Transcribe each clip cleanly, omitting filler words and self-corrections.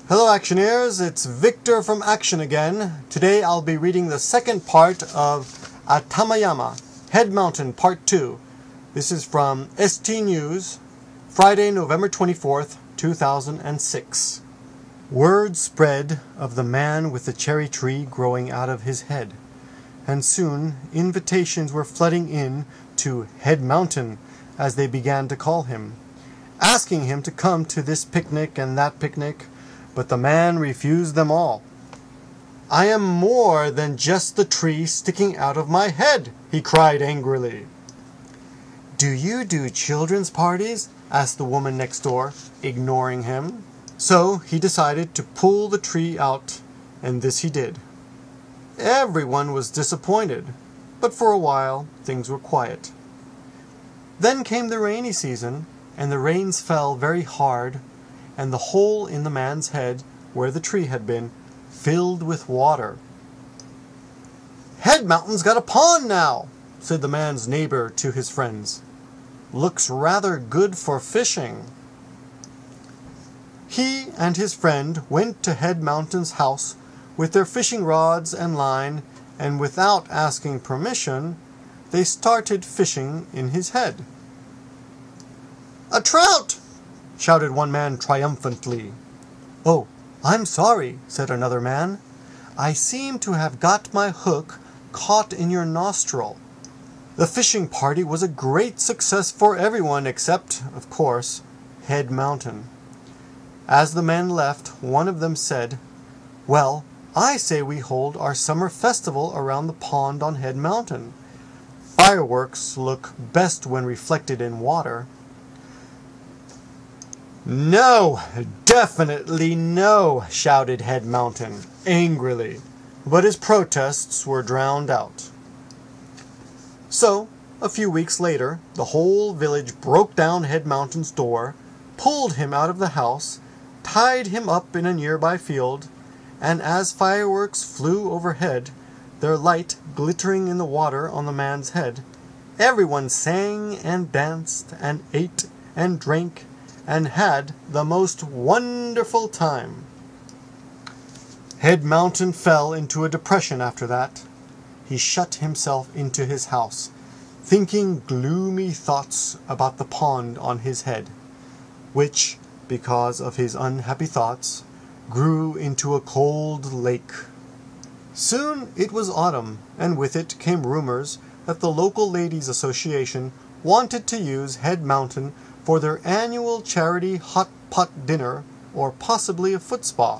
Hello Actioneers, it's Victor from Action again. Today I'll be reading the second part of Atama Yama, Head Mountain Part 2. This is from ST News, Friday, November 24th, 2006. Word spread of the man with the cherry tree growing out of his head, and soon invitations were flooding in to Head Mountain, as they began to call him, asking him to come to this picnic and that picnic, but the man refused them all. "I am more than just the tree sticking out of my head," he cried angrily. "Do you do children's parties?" asked the woman next door, ignoring him. So he decided to pull the tree out, and this he did. Everyone was disappointed, but for a while things were quiet. Then came the rainy season, and the rains fell very hard, and the hole in the man's head, where the tree had been, filled with water. "Head Mountain's got a pond now," said the man's neighbor to his friends. "Looks rather good for fishing." He and his friend went to Head Mountain's house with their fishing rods and line, and without asking permission, they started fishing in his head. "A trout!" shouted one man triumphantly. "Oh, I'm sorry," said another man. "I seem to have got my hook caught in your nostril." The fishing party was a great success for everyone except, of course, Head Mountain. As the men left, one of them said, "Well, I say we hold our summer festival around the pond on Head Mountain. Fireworks look best when reflected in water." "No, definitely no," shouted Head Mountain angrily, but his protests were drowned out. So, a few weeks later, the whole village broke down Head Mountain's door, pulled him out of the house, tied him up in a nearby field, and as fireworks flew overhead, their light glittering in the water on the man's head, everyone sang and danced and ate and drank and had the most wonderful time. Head Mountain fell into a depression after that. He shut himself into his house, thinking gloomy thoughts about the pond on his head, which, because of his unhappy thoughts, grew into a cold lake. Soon it was autumn, and with it came rumors that the local ladies' association wanted to use Head Mountain for their annual charity hot pot dinner, or possibly a foot spa.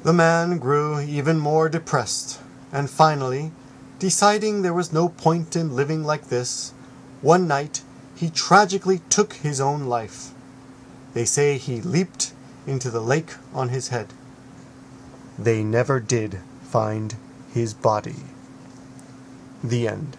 The man grew even more depressed, and finally, deciding there was no point in living like this, one night he tragically took his own life. They say he leaped into the lake on his head. They never did find his body. The end.